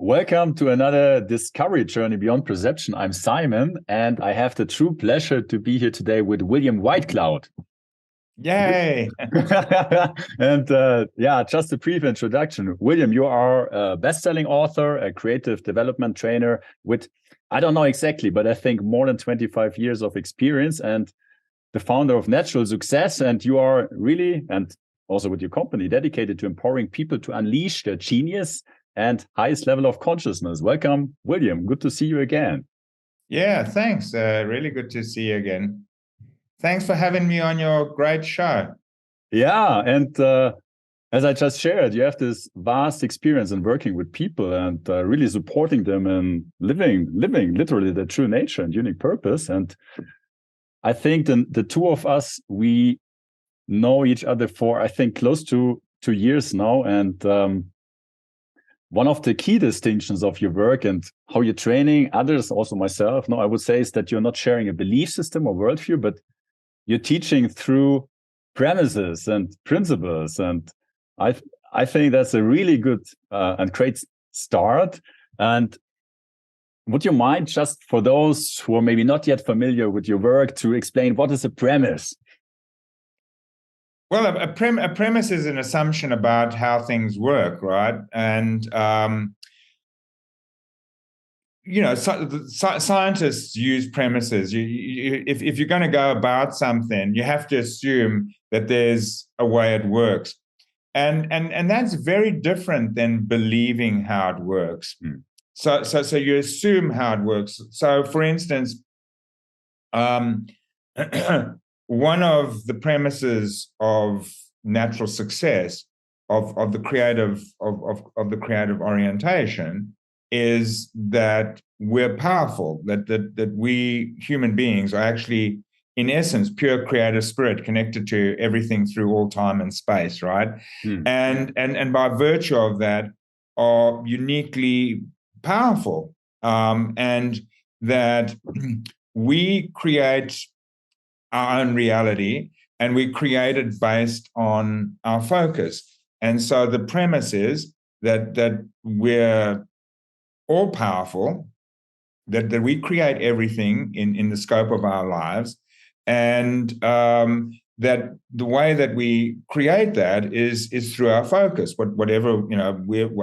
Welcome to another discovery journey beyond perception. I'm Simon, and I have the true pleasure to be here today with William Whitecloud. Yay! And just a brief introduction. William, you are a best-selling author, a creative development trainer with, I don't know exactly, but I think more than 25 years of experience, and the founder of Natural Success. And you are really, and also with your company, dedicated to empowering people to unleash their genius and highest level of consciousness. Welcome, William. Good to see you again. Yeah, thanks. Really good to see you again. Thanks for having me on your great show. Yeah, and as I just shared, you have this vast experience in working with people and really supporting them and living literally their true nature and unique purpose. And I think the two of us, we know each other for, I think, close to 2 years now. And one of the key distinctions of your work and how you're training others, also myself, I would say, is that you're not sharing a belief system or worldview, but you're teaching through premises and principles. And I think that's a really good and great start. And would you mind, just for those who are maybe not yet familiar with your work, to explain what is a premise? Well, a premise is an assumption about how things work, right? And scientists use premises. If you're going to go about something, you have to assume that there's a way it works, and that's very different than believing how it works. So you assume how it works. So, for instance, one of the premises of natural success, of the creative orientation, is that we're powerful, that we human beings are actually, in essence, pure creative spirit connected to everything through all time and space, right? And by virtue of that, are uniquely powerful, and that we create our own reality, and we create it based on our focus. And so the premise is that we're all powerful, that we create everything in the scope of our lives, and that the way that we create that is through our focus. Whatever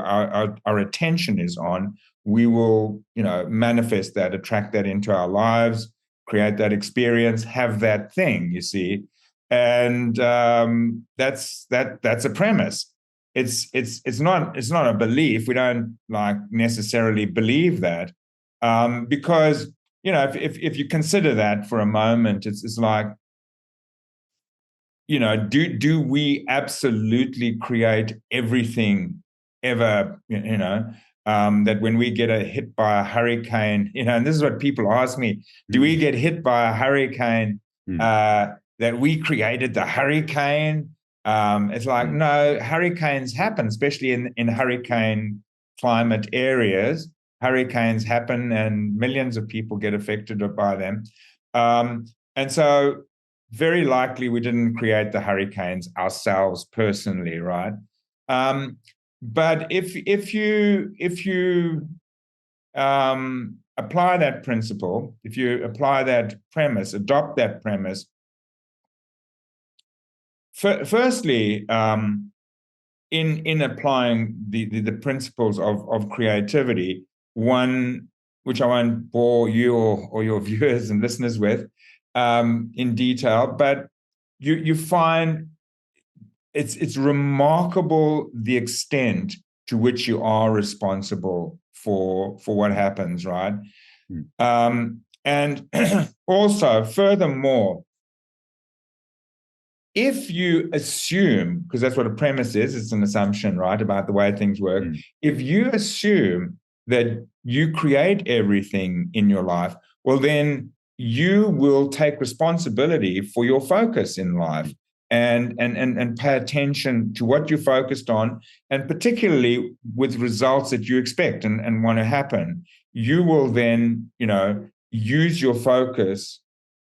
our attention is on, we will manifest that, attract that into our lives, create that experience, have that thing, you see. And that's a premise. It's not a belief. We don't necessarily believe that, because if you consider that for a moment, it's like, do we absolutely create everything ever? That when we get hit by a hurricane, and this is what people ask me: do we get hit by a hurricane? That we created the hurricane? It's like, no, hurricanes happen, especially in hurricane climate areas. Hurricanes happen, and millions of people get affected by them. And so, very likely, we didn't create the hurricanes ourselves personally, right? But if you apply that principle, if you apply that premise, adopt that premise. Firstly, in applying the principles of creativity, one which I won't bore you or your viewers and listeners with in detail, but you find it's remarkable the extent to which you are responsible for what happens, right? And also, furthermore, if you assume, because that's what a premise is, it's an assumption, right, about the way things work. If you assume that you create everything in your life, well, then you will take responsibility for your focus in life, and pay attention to what you're focused on, and particularly with results that you expect and want to happen. You will then, use your focus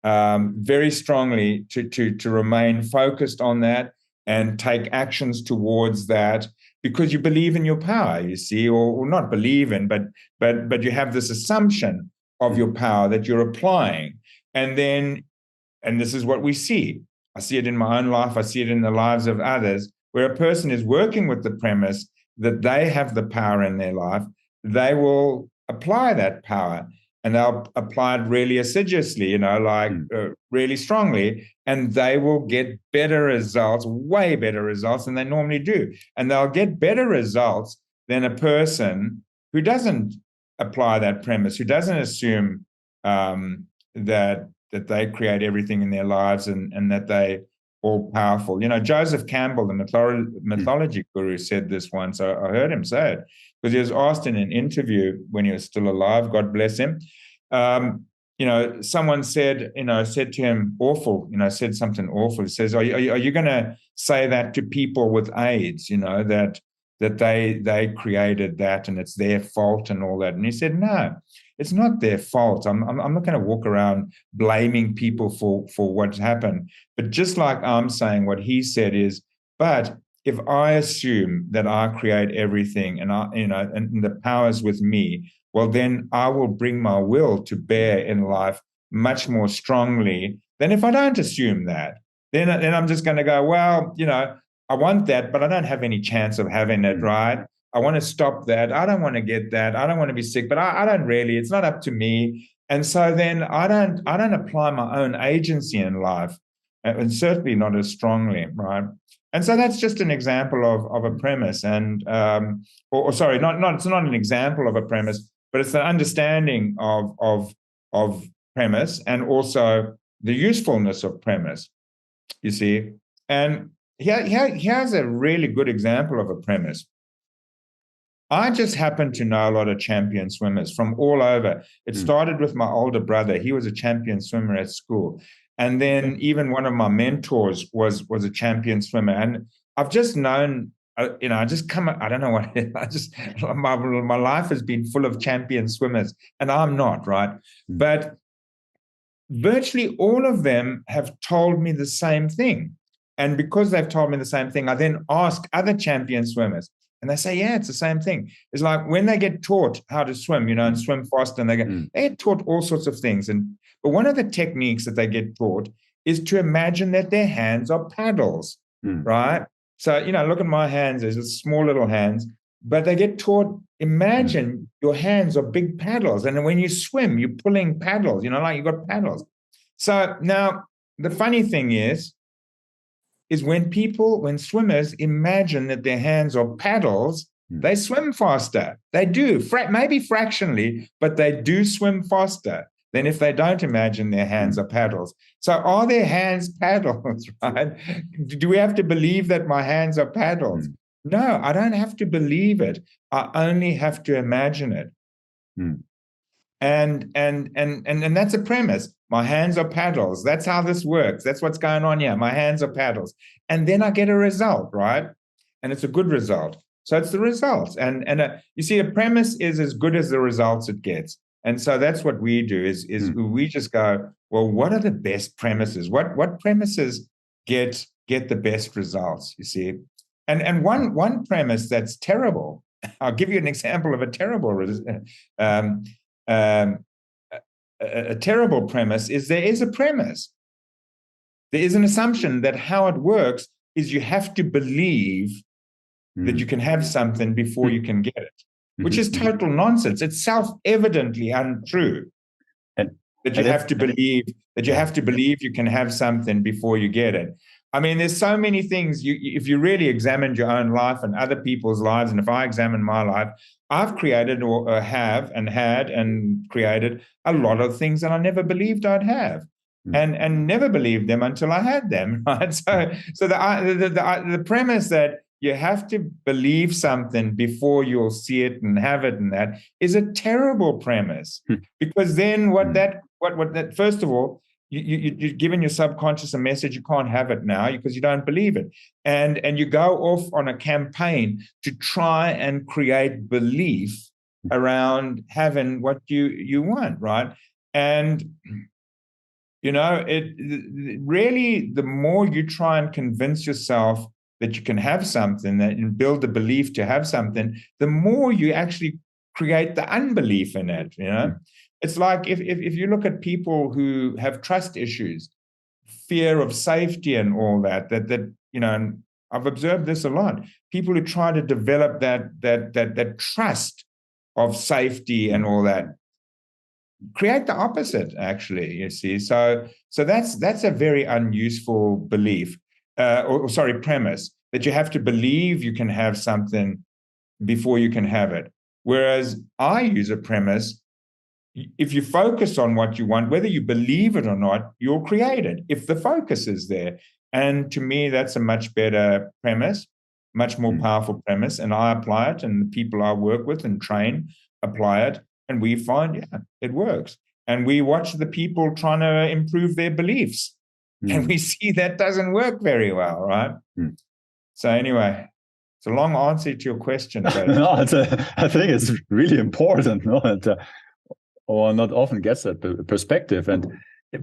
very strongly to remain focused on that, and take actions towards that because you believe in your power, you see, or not believe in, but you have this assumption of your power that you're applying. And this is what we see. I see it in my own life. I see it in the lives of others, where a person is working with the premise that they have the power in their life. They will apply that power, and they'll apply it really assiduously, really strongly, and they will get better results, way better results than they normally do. And they'll get better results than a person who doesn't apply that premise, who doesn't assume that they create everything in their lives and that they all powerful. Joseph Campbell, the mythology guru, said this once. I heard him say it because he was asked in an interview when he was still alive, God bless him. Someone said to him, said something awful. He says, are you going to say that to people with AIDS, that they created that and it's their fault and all that? And he said, no, it's not their fault. I'm not going to walk around blaming people for what's happened. But just like I'm saying, what he said is, but if I assume that I create everything and and the power's with me, well, then I will bring my will to bear in life much more strongly than if I don't assume that. Then I'm just going to go, well, I want that, but I don't have any chance of having it, right? I want to stop that. I don't want to get that. I don't want to be sick, but I don't really. It's not up to me. And so then I don't apply my own agency in life, and certainly not as strongly, right? And so that's just an example of a premise, and sorry, it's not an example of a premise, but it's the understanding of premise and also the usefulness of premise. You see, and here's a really good example of a premise. I just happen to know a lot of champion swimmers from all over. It started with my older brother. He was a champion swimmer at school. And then even one of my mentors was a champion swimmer. And I've just known, I don't know what, my life has been full of champion swimmers, and I'm not, right? But virtually all of them have told me the same thing. And because they've told me the same thing, I then ask other champion swimmers, and they say, yeah, it's the same thing. It's like when they get taught how to swim, and swim fast, and they get taught all sorts of things. But one of the techniques that they get taught is to imagine that their hands are paddles, right? So, look at my hands, there's small little hands, but they get taught, imagine your hands are big paddles. And when you swim, you're pulling paddles, like you've got paddles. So now the funny thing is when swimmers imagine that their hands are paddles, they swim faster. They do, maybe fractionally, but they do swim faster than if they don't imagine their hands are paddles. So are their hands paddles, right? Do we have to believe that my hands are paddles? No, I don't have to believe it. I only have to imagine it. And that's a premise. My hands are paddles. That's how this works. That's what's going on here. My hands are paddles. And then I get a result, right? And it's a good result. So it's the results. And you see, a premise is as good as the results it gets. And so that's what we do is we just go, well, what are the best premises? What premises get the best results, you see? And one premise that's terrible, I'll give you an example of a terrible a terrible premise is there is a premise. There is an assumption that how it works is you have to believe that you can have something before you can get it, which is total nonsense. It's self-evidently untrue that you have to believe you can have something before you get it. I mean, there's so many things. If you really examined your own life and other people's lives, and if I examine my life, I've created or have and had and created a lot of things that I never believed I'd have, and never believed them until I had them. Right? So the premise that you have to believe something before you'll see it and have it, and that is a terrible premise, because then first of all, you're giving your subconscious a message you can't have it now because you don't believe it. And you go off on a campaign to try and create belief around having what you want, right? And Really, the more you try and convince yourself that you can have something, that you build the belief to have something, the more you actually create the unbelief in it. It's like if you look at people who have trust issues, fear of safety and all that and I've observed this a lot. People who try to develop that trust of safety and all that create the opposite, actually, you see. So that's a very unuseful belief, premise, that you have to believe you can have something before you can have it. Whereas I use a premise: if you focus on what you want, whether you believe it or not, you'll create it if the focus is there. And to me, that's a much better premise, much more powerful premise. And I apply it, and the people I work with and train apply it. And we find, yeah, it works. And we watch the people trying to improve their beliefs. And we see that doesn't work very well, right? So anyway, it's a long answer to your question. But No, I think it's really important. No? And, or not often gets that perspective. And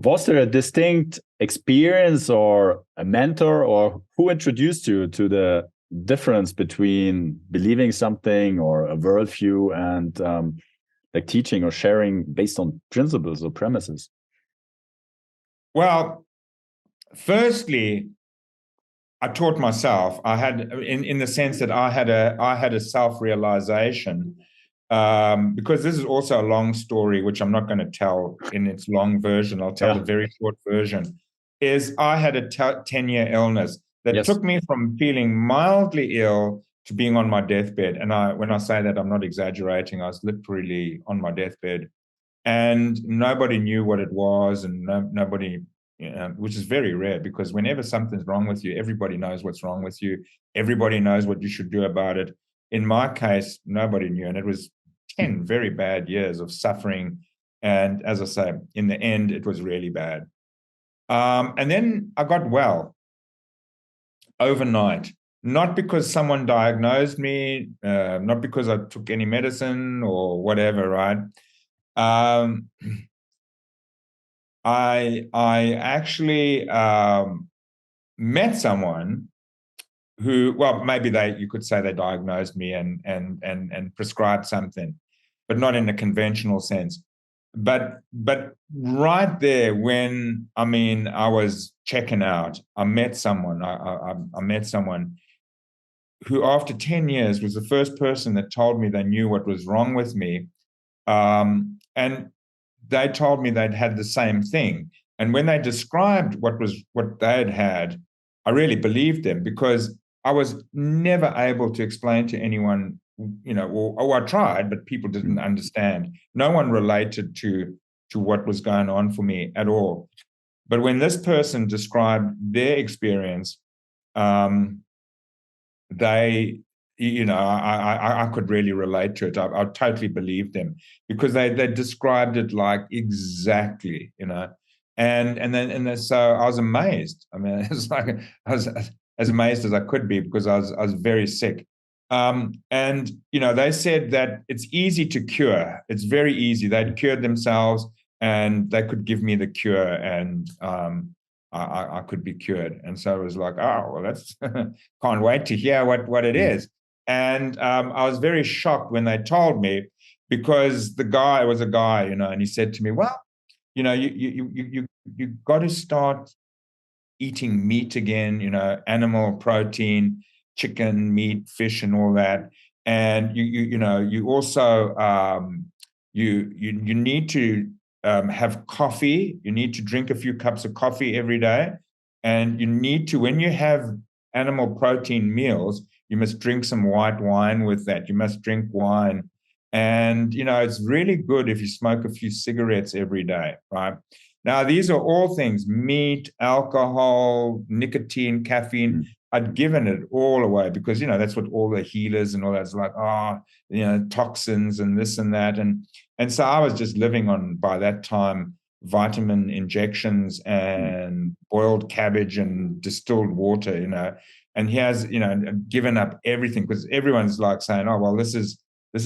was there a distinct experience or a mentor, or who introduced you to the difference between believing something or a worldview and like teaching or sharing based on principles or premises? Well, firstly, I taught myself. I had, in the sense that I had a self-realization, because this is also a long story, which I'm not going to tell in its long version. I'll tell the very short version. Is I had a 10-year illness that took me from feeling mildly ill to being on my deathbed. And when I say that, I'm not exaggerating. I was literally on my deathbed, and nobody knew what it was, and nobody. Which is very rare, because whenever something's wrong with you, everybody knows what's wrong with you. Everybody knows what you should do about it. In my case, nobody knew, and it was 10 very bad years of suffering. And as I say, in the end, it was really bad. And then I got well overnight, not because someone diagnosed me, not because I took any medicine or whatever, right? I actually met someone who, well, maybe you could say they diagnosed me and prescribed something, but not in a conventional sense. But right there, when I was checking out, I met someone. I met someone who, after 10 years, was the first person that told me they knew what was wrong with me, and they told me they'd had the same thing. And when they described what they had, I really believed them, because I was never able to explain to anyone, or I tried, but people didn't understand. No one related to what was going on for me at all. But when this person described their experience, they, I could really relate to it. I totally believed them, because they described it like exactly, and then so I was amazed. It's like I was as amazed as I could be, because I was very sick. And they said that it's easy to cure. It's very easy. They'd cured themselves, and they could give me the cure, and I could be cured. And so it was like, oh, well, that's can't wait to hear what it is. And I was very shocked when they told me, because the guy was a guy, and he said to me, well, you got to start eating meat again, animal protein, chicken, meat, fish, and all that. And you also you need to have coffee. You need to drink a few cups of coffee every day. And you need to, when you have animal protein meals, you must drink some white wine with that. You must drink wine. And, it's really good if you smoke a few cigarettes every day, right? Now, these are all things: meat, alcohol, nicotine, caffeine. I'd given it all away, because, that's what all the healers and all that's like, toxins and this and that. And so I was just living on, by that time, vitamin injections and boiled cabbage and distilled water, and he has, given up everything, because everyone's like saying, oh, well, this is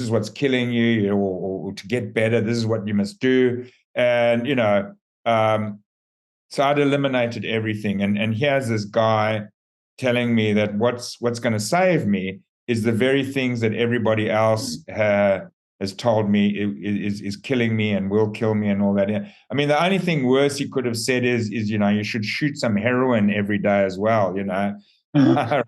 what's killing you, or to get better, this is what you must do. And, So I'd eliminated everything. And here's this guy telling me that what's going to save me is the very things that everybody else has told me is killing me and will kill me and all that. I mean, the only thing worse he could have said is you should shoot some heroin every day as well, you know. And I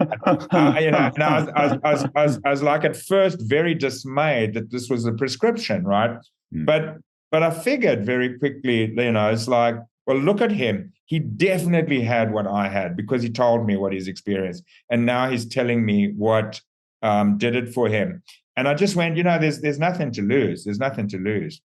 was like at first very dismayed that this was the prescription, right? Mm. But I figured very quickly, it's like, well, look at him. He definitely had what I had because he told me what he's experienced. And now he's telling me what did it for him. And I just went, there's nothing to lose. There's nothing to lose.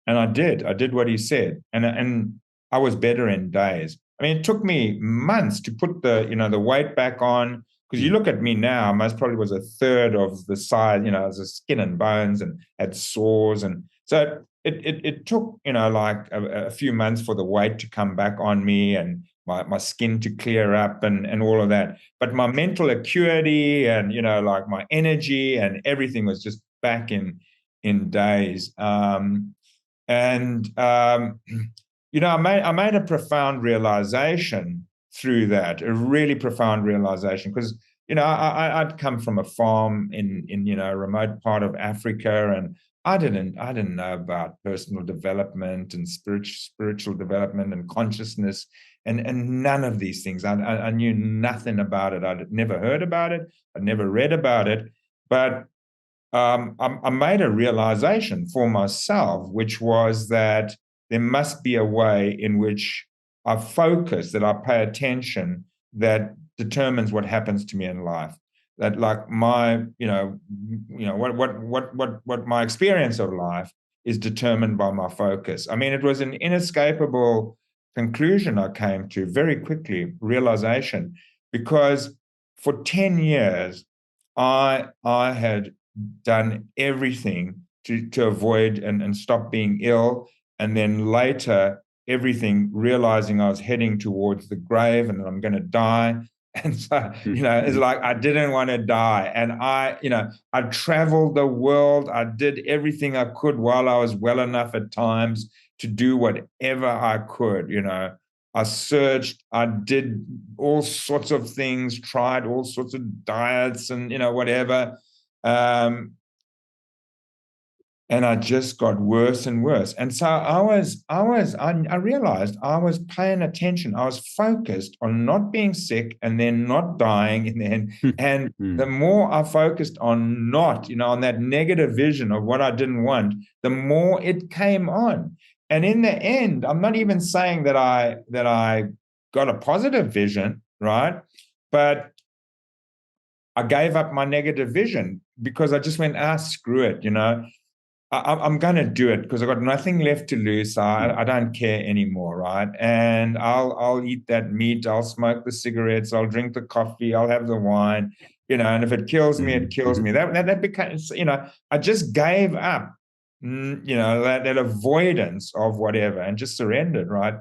And I did what he said. And I was better in days. I mean, it took me months to put the weight back on. Because you look at me now, I most probably was a third of the size, as a skin and bones and had sores. And so it took, like a few months for the weight to come back on me and my skin to clear up and all of that. But my mental acuity and, like my energy and everything was just back in days. I made a profound realization through that, a really profound realization, because I'd come from a farm in a remote part of Africa, and I didn't know about personal development and spiritual development and consciousness and none of these things. I knew nothing about it. I'd never heard about it. I'd never read about it, but I made a realization for myself, which was that there must be a way in which I focus, that I pay attention, that determines what happens to me in life. That, like, my, what my experience of life is determined by my focus. I mean, it was an inescapable conclusion I came to very quickly, realization, because for 10 years I had done everything to avoid and stop being ill. And then later, everything, realizing I was heading towards the grave and I'm going to die. And so, it's like I didn't want to die. And I traveled the world. I did everything I could while I was well enough at times to do whatever I could. I searched, I did all sorts of things, tried all sorts of diets and, whatever. And I just got worse and worse. And so I realized I was paying attention. I was focused on not being sick and then not dying. And the more I focused on on that negative vision of what I didn't want, the more it came on. And in the end, I'm not even saying that I got a positive vision, right? But I gave up my negative vision because I just went, screw it, I'm going to do it because I've got nothing left to lose. So I don't care anymore, right? And I'll eat that meat. I'll smoke the cigarettes. I'll drink the coffee. I'll have the wine, and if it kills me, it kills me. That becomes, I just gave up, that avoidance of whatever and just surrendered, right?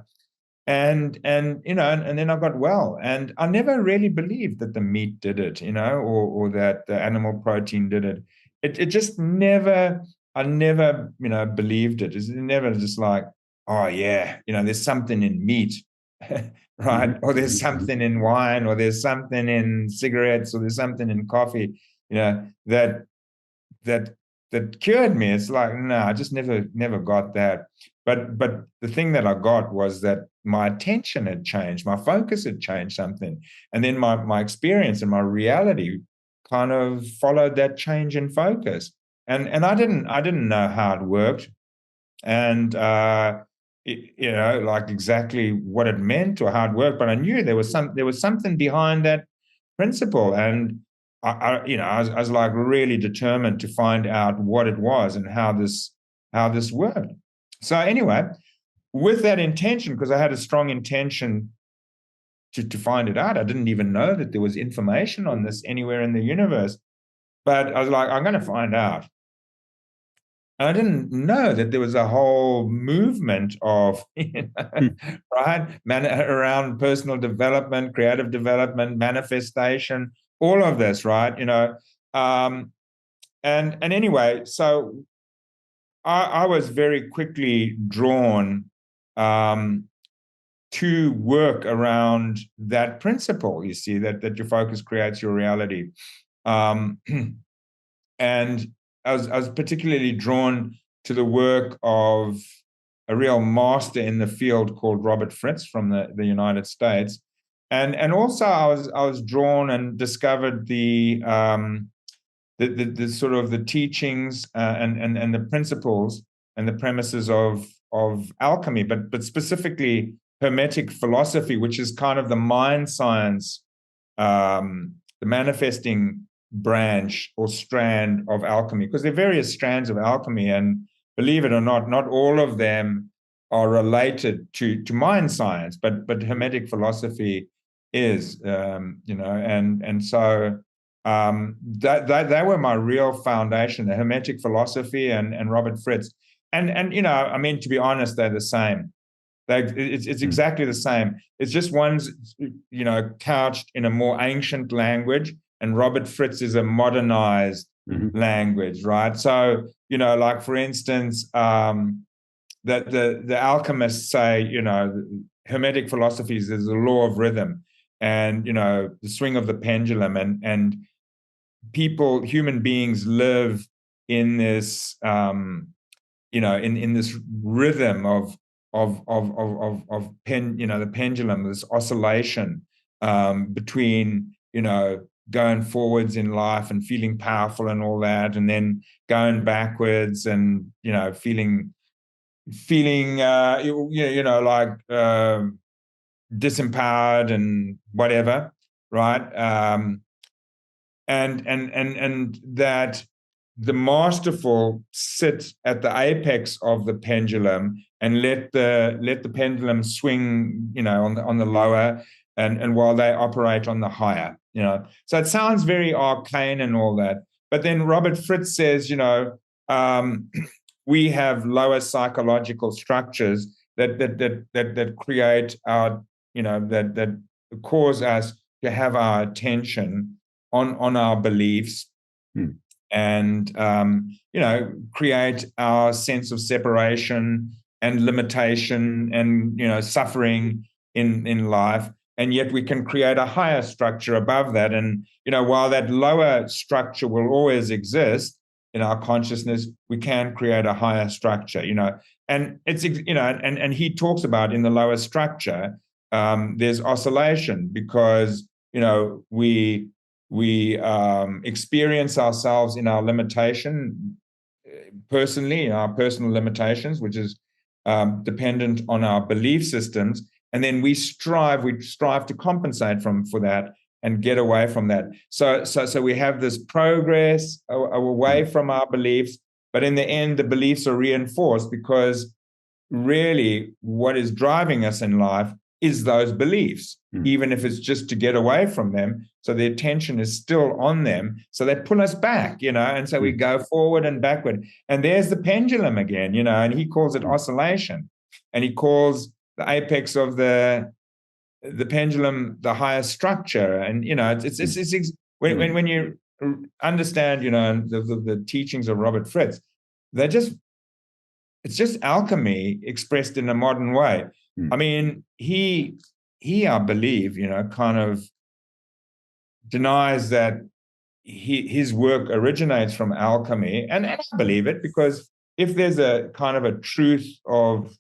And then I got well. And I never really believed that the meat did it, or that the animal protein did it. It just never... I never, believed it. It's never just like, oh yeah, there's something in meat, right? Or there's something in wine, or there's something in cigarettes, or there's something in coffee, that cured me. It's like, no, I just never got that. But the thing that I got was that my attention had changed, my focus had changed something, and then my experience and my reality kind of followed that change in focus. And I didn't know how it worked, and like exactly what it meant or how it worked, but I knew there was something behind that principle, and I was like really determined to find out what it was and how this worked. So anyway, with that intention, because I had a strong intention to find it out, I didn't even know that there was information on this anywhere in the universe, but I was like, I'm going to find out. I didn't know that there was a whole movement of, right, around personal development, creative development, manifestation, all of this, right? And anyway, so I was very quickly drawn to work around that principle. You see that your focus creates your reality. And I was particularly drawn to the work of a real master in the field called Robert Fritz from the United States. And also I was drawn and discovered the sort of the teachings and the principles and the premises of alchemy, but specifically Hermetic philosophy, which is kind of the mind science, the manifesting branch or strand of alchemy, because there are various strands of alchemy, and believe it or not all of them are related to mind science, but Hermetic philosophy is, and so that were my real foundation, the Hermetic philosophy and Robert Fritz, and I mean, to be honest, they're the same. It's exactly the same. It's just one's, couched in a more ancient language, and Robert Fritz is a modernized language, right? So, like for instance, that the alchemists say, Hermetic philosophies is the law of rhythm, and the swing of the pendulum, and human beings live in this, in this rhythm of the pendulum, this oscillation between going forwards in life and feeling powerful and all that, and then going backwards and feeling like disempowered and whatever, right? And that the masterful sit at the apex of the pendulum and let the pendulum swing, on the lower, and while they operate on the higher, So it sounds very arcane and all that, but then Robert Fritz says, we have lower psychological structures that create our, that cause us to have our attention on our beliefs. And create our sense of separation and limitation and suffering in life, and yet we can create a higher structure above that. And while that lower structure will always exist in our consciousness, we can create a higher structure. And it's and he talks about in the lower structure, there's oscillation, because we experience ourselves in our limitation, personally, in our personal limitations, which is dependent on our belief systems, and then we strive to compensate for that and get away from that. So we have this progress away from our beliefs, but in the end, the beliefs are reinforced, because really what is driving us in life is those beliefs, even if it's just to get away from them. So the attention is still on them. So they pull us back, and so we go forward and backward. And there's the pendulum again, and he calls it oscillation. And he calls the apex of the pendulum the higher structure. And, when you understand, the teachings of Robert Fritz, it's just alchemy expressed in a modern way. I mean, he, I believe, kind of denies that his work originates from alchemy. And I believe it, because if there's a kind of a truth of,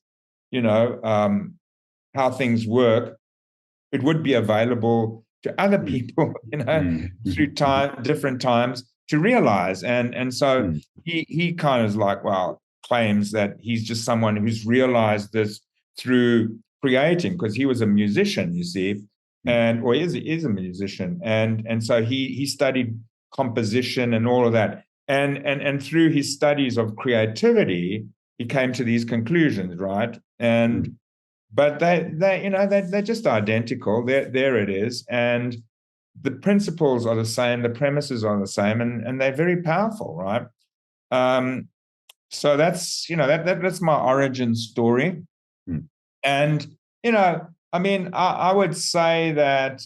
how things work, it would be available to other people, through different times to realize. And so he kind of claims that he's just someone who's realized this through creating, because he was a musician, you see, or is a musician, and so he studied composition and all of that, and through his studies of creativity, he came to these conclusions, right? And but they're just identical. There it is, and the principles are the same, the premises are the same, and they're very powerful, right? So that's that's my origin story. And I mean, I would say that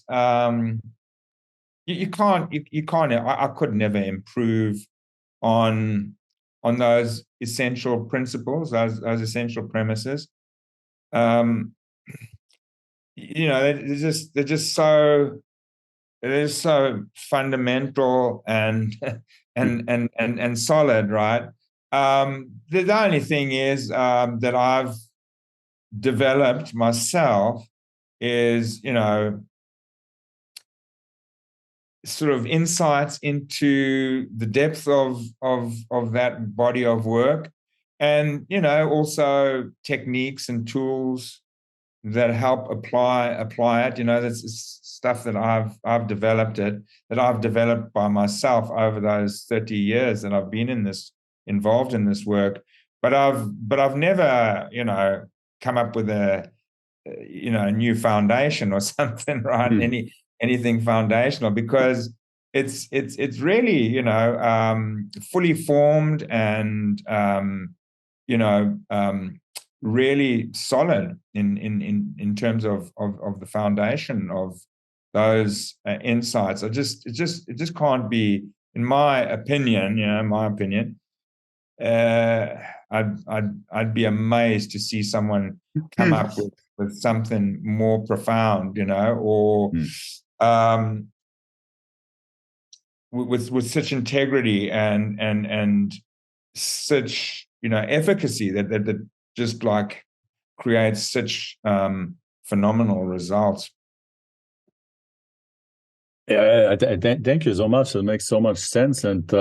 you can't. I could never improve on those essential principles, those essential premises. they're just so fundamental and and solid, right? The only thing is that I've developed myself is, sort of insights into the depth of that body of work, and also techniques and tools that help apply it. That's stuff that I've developed by myself over those 30 years that I've been involved in this work. But I've never, come up with a new foundation or something, right? Anything foundational, because it's really, fully formed and really solid in terms of the foundation of those insights. It just can't be, in my opinion, I'd be amazed to see someone come up with something more profound, or with such integrity and such efficacy that just like creates such phenomenal results. Yeah, thank you so much. It makes so much sense. And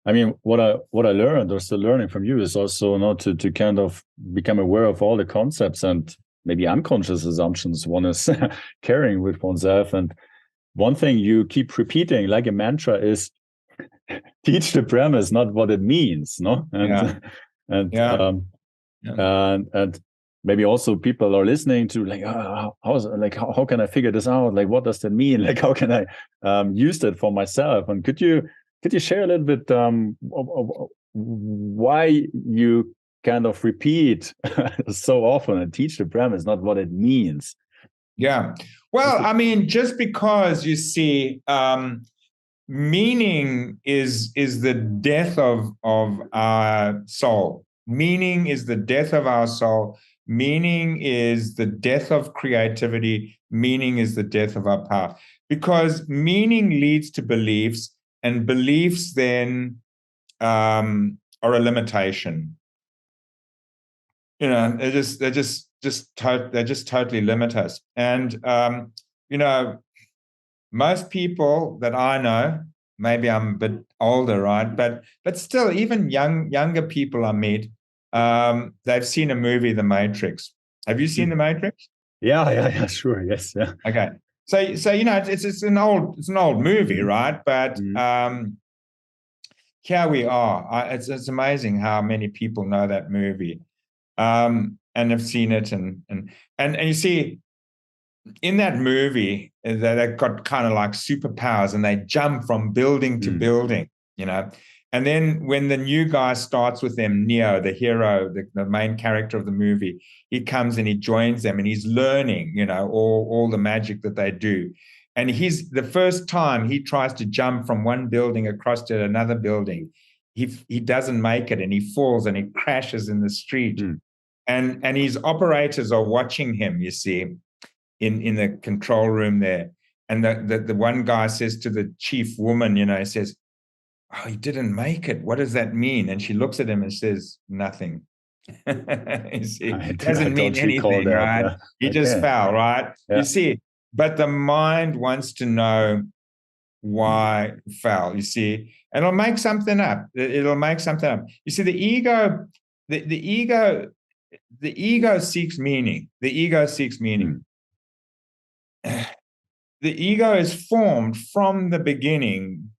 I mean, what I learned, or still learning from you, is also not to kind of become aware of all the concepts and maybe unconscious assumptions one is carrying with oneself. And one thing you keep repeating like a mantra is teach the premise, not what it means, no? And and maybe also people are listening to like, how can I figure this out? Like, what does that mean? Like, how can I use that for myself? And could you share a little bit of why you kind of repeat so often and teach the premise, not what it means? Yeah. Well, I mean, just because you see, meaning is the death of our soul. Meaning is the death of our soul. Meaning is the death of creativity. Meaning is the death of our power. Because meaning leads to beliefs, and beliefs then are a limitation. They just totally limit us. And most people that I know, maybe I'm a bit older, right? But still, even younger people I meet, they've seen a movie, The Matrix. Have you seen The Matrix? Yeah, sure, yes, yeah. Okay, so it's an old movie, right? But here we are. It's amazing how many people know that movie, and have seen it, and you see, in that movie, they've got kind of like superpowers, and they jump from building to building, And then when the new guy starts with them, Neo, the hero, the main character of the movie, he comes and he joins them, and he's learning, all the magic that they do. And the first time he tries to jump from one building across to another building, he doesn't make it, and he falls and he crashes in the street. And his operators are watching him, you see, in the control room there. And the one guy says to the chief woman, he says, "Oh, he didn't make it. What does that mean?" And she looks at him and says, "Nothing." You see, it doesn't mean anything, right? Yeah. He just fell, right? Yeah. You see, but the mind wants to know why it fell, you see, and it'll make something up. It'll make something up. You see, the ego seeks meaning. The ego seeks meaning. The ego is formed from the beginning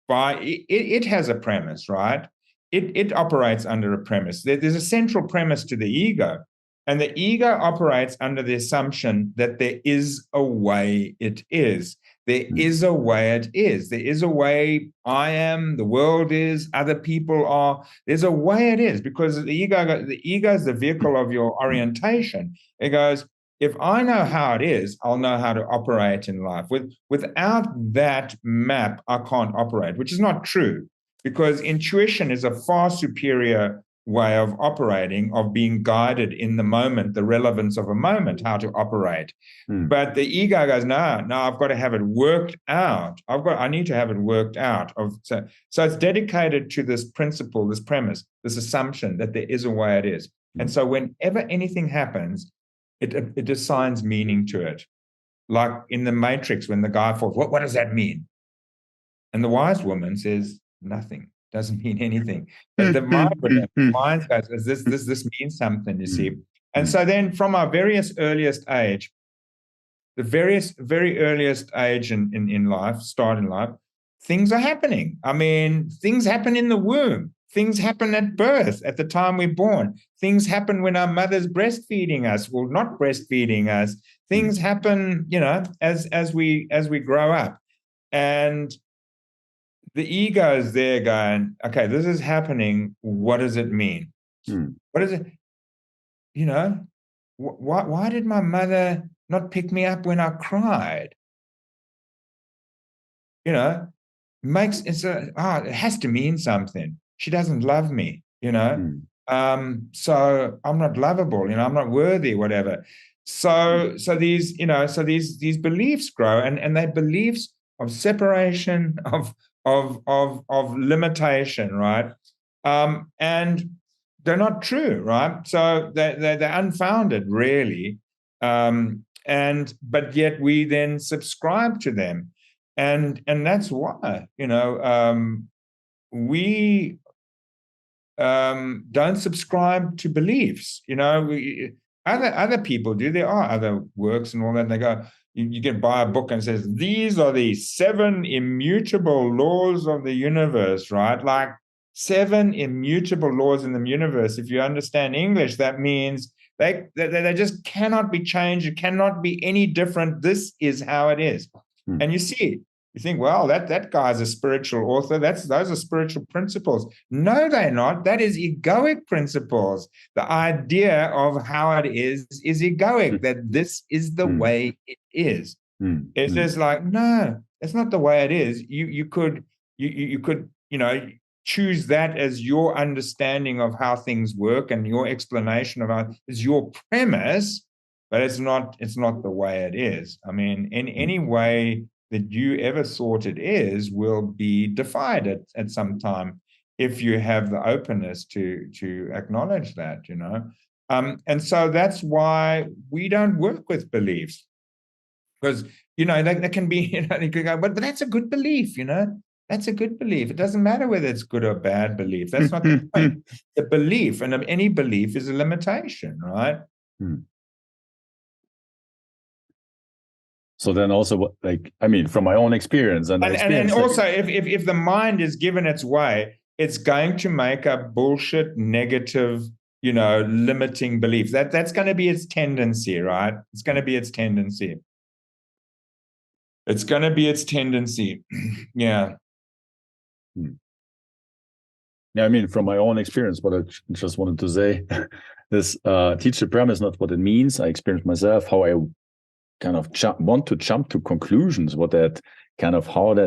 by it has a premise, right? It operates under a premise. There's a central premise to the ego, and the ego operates under the assumption that there is a way it is. There is a way it is. There is a way I am, the world is, other people are. There's a way it is, because the ego is the vehicle of your orientation. It goes, if I know how it is, I'll know how to operate in life. Without that map, I can't operate, which is not true, because intuition is a far superior way of operating, of being guided in the moment, the relevance of a moment, how to operate. But the ego goes, no, I've got to have it worked out. I need to have it worked out. So it's dedicated to this principle, this premise, this assumption that there is a way it is. And so whenever anything happens, it assigns meaning to it. Like in the Matrix, when the guy falls, what does that mean? And the wise woman says, nothing. Doesn't mean anything. But the mind goes, this means something, you see. And so then from our very earliest age in life, start in life, things are happening. I mean, things happen in the womb. Things happen at birth, at the time we're born. Things happen when our mother's breastfeeding us, well, not breastfeeding us. Things happen, as we grow up. And the ego is there going, okay, this is happening. What does it mean? What is it? Why did my mother not pick me up when I cried? It has to mean something. She doesn't love me, so I'm not lovable, I'm not worthy, whatever. So these beliefs grow, and they're beliefs of separation, of limitation, right? And they're not true, right? So they're unfounded, really. But yet we then subscribe to them. And that's why, we don't subscribe to beliefs. Other people do. There are other works and all that. And they go, you can buy a book and it says, these are the 7 immutable laws of the universe, right? Like 7 immutable laws in the universe. If you understand English, that means they just cannot be changed. It cannot be any different. This is how it is. And you think, well, that guy's a spiritual author. Those are spiritual principles. No, they're not. That is egoic principles. The idea of how it is egoic, that this is the way it is. It's just like, no, that's not the way it is. You could choose that as your understanding of how things work, and your explanation of how is your premise, but it's not the way it is. I mean, in any way that you ever thought it is will be defied at some time if you have the openness to acknowledge that, and so that's why we don't work with beliefs, because they can be, they could go, but that's a good belief, that's a good belief. It doesn't matter whether it's good or bad belief. That's not the point. The belief, and any belief, is a limitation, right? So then also, from my own experience and also, if the mind is given its way, it's going to make a bullshit, negative, limiting belief. That's going to be its tendency, right? It's going to be its tendency. It's going to be its tendency. Yeah. Yeah, from my own experience, what I just wanted to say is teach the premise, not what it means. I experienced myself, how I kind of want to jump to conclusions, how that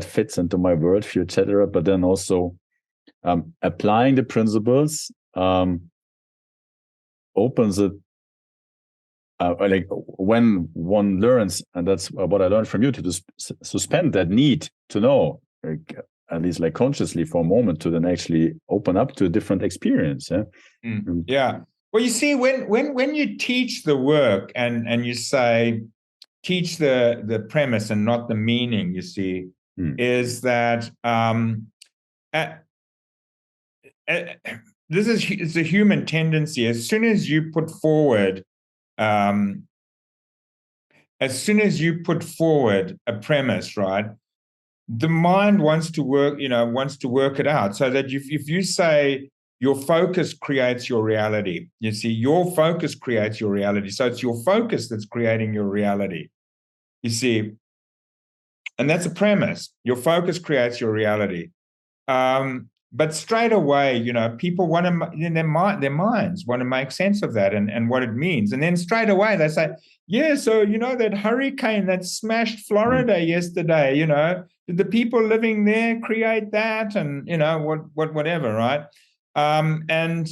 fits into my worldview, etc. But then also applying the principles opens it. When one learns, and that's what I learned from you, to suspend that need to know, at least consciously for a moment, to then actually open up to a different experience. Yeah. Yeah. Well, you see, when you teach the work and you say, teach the premise and not the meaning, you see, is that it's a human tendency. As soon as you put forward a premise, right, the mind wants to work it out, so that if you say your focus creates your reality, you see, your focus creates your reality. So it's your focus that's creating your reality. You see, and that's a premise. Your focus creates your reality. But straight away, people want to, their minds want to make sense of that and what it means. And then straight away they say, yeah, so, that hurricane that smashed Florida yesterday, did the people living there create that? And, whatever, right? and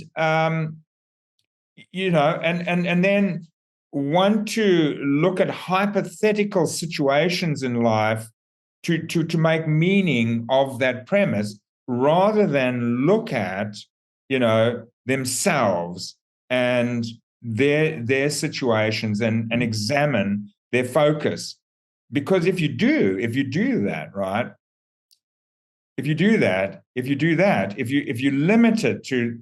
you know, and then want to look at hypothetical situations in life to make meaning of that premise, rather than look at, you know, themselves and their situations and examine their focus. Because if you do that, right? If you limit it to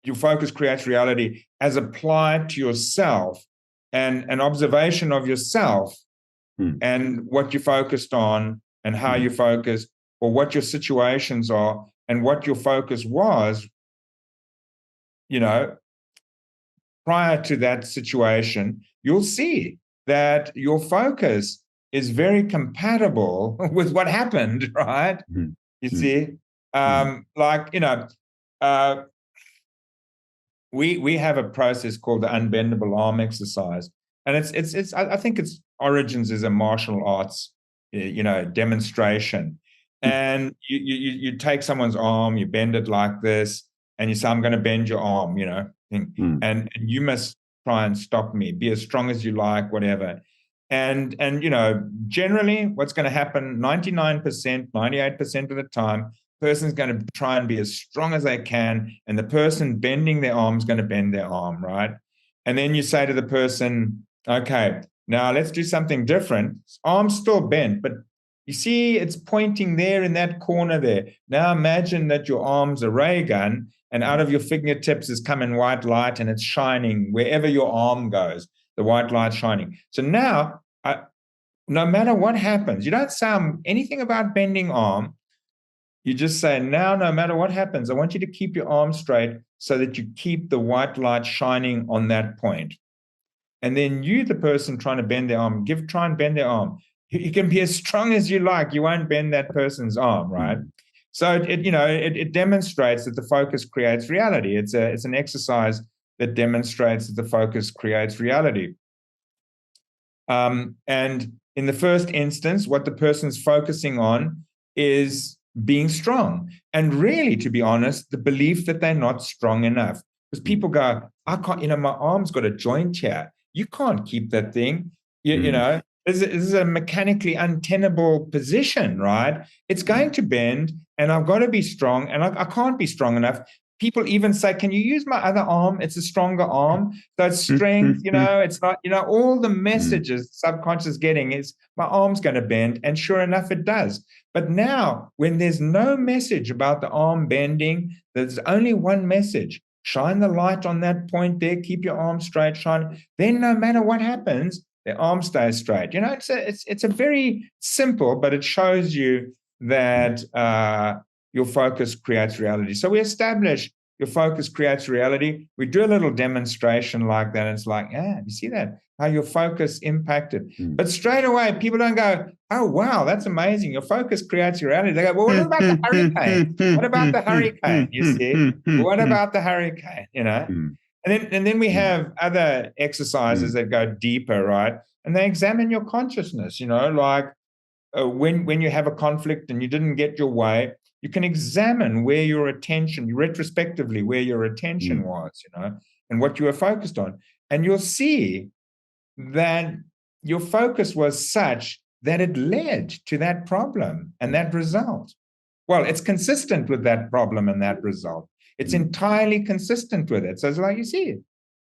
your focus creates reality as applied to yourself, and an observation of yourself and what you focused on and how you focused, or what your situations are and what your focus was, you know, prior to that situation, you'll see that your focus is very compatible with what happened, right? You see, like, you know, we have a process called the unbendable arm exercise, and it's I think its origins is a martial arts, you know, demonstration. And you take someone's arm, you bend it like this, and you say, "I'm going to bend your arm," you know, and you must try and stop me. Be as strong as you like, whatever. And you know, generally, what's going to happen 99%, 98% of the time, person's going to try and be as strong as they can, and the person bending their arm is going to bend their arm, right? And then you say to the person, okay, now let's do something different. Arm's still bent, but you see it's pointing there in that corner there. Now imagine that your arm's a ray gun, and out of your fingertips is coming white light, and it's shining wherever your arm goes, the white light shining. So now, no matter what happens, you don't say anything about bending arm. You just say, now, no matter what happens, I want you to keep your arm straight so that you keep the white light shining on that point. And then you, the person trying to bend their arm, try and bend their arm. You can be as strong as you like. You won't bend that person's arm, right? So it demonstrates that the focus creates reality. It's an exercise that demonstrates that the focus creates reality. And in the first instance, what the person's focusing on is being strong. And really, to be honest, the belief that they're not strong enough. Because people go, I can't, you know, my arm's got a joint here. You can't keep that thing. You know, this is a mechanically untenable position, right? It's going to bend, and I've got to be strong, and I can't be strong enough. People even say, can you use my other arm? It's a stronger arm. So it's strength, you know, it's not, you know, all the messages subconscious getting is my arm's going to bend. And sure enough, it does. But now, when there's no message about the arm bending, there's only one message. Shine the light on that point there, keep your arm straight, shine. Then no matter what happens, the arm stays straight. You know, it's a very simple, but it shows you that your focus creates reality. So we establish your focus creates reality. We do a little demonstration like that. And it's like, yeah, you see that? How your focus impacted. But straight away, people don't go, oh, wow, that's amazing. Your focus creates reality. They go, well, what about the hurricane? What about the hurricane? You see? What about the hurricane? You know? And then we have other exercises that go deeper, right? And they examine your consciousness, you know, like when you have a conflict and you didn't get your way, you can examine where your attention, retrospectively, where your attention was, you know, and what you were focused on. And you'll see that your focus was such that it led to that problem and that result. Well, it's consistent with that problem and that result. It's entirely consistent with it. So it's like, you see,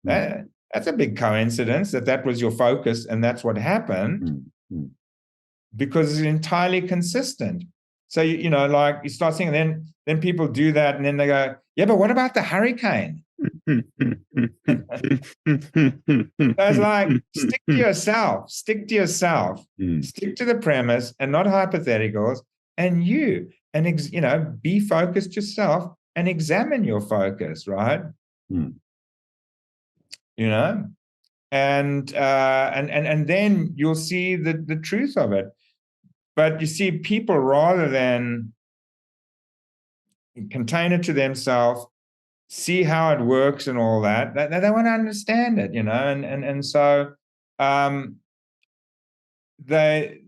that's a big coincidence that was your focus and that's what happened, because it's entirely consistent. So, you know, like you start seeing, and then people do that, and then they go, yeah, but what about the hurricane? So it's like, stick to yourself, stick to the premise and not hypotheticals, and you know, be focused yourself and examine your focus, right? You know, and then you'll see the truth of it. But you see, people, rather than contain it to themselves, see how it works and all that, they want to understand it, you know, and so they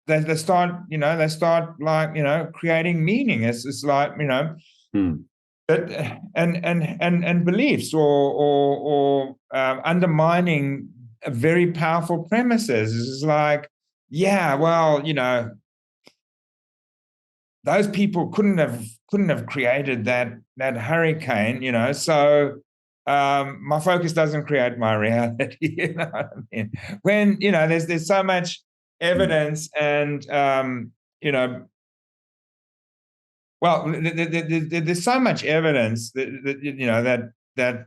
they start, creating meaning. It's like, but and beliefs or undermining very powerful premises. It's like, yeah, well, those people couldn't have created that hurricane, so my focus doesn't create my reality. You know what I mean? When there's so much evidence and well, there's so much evidence that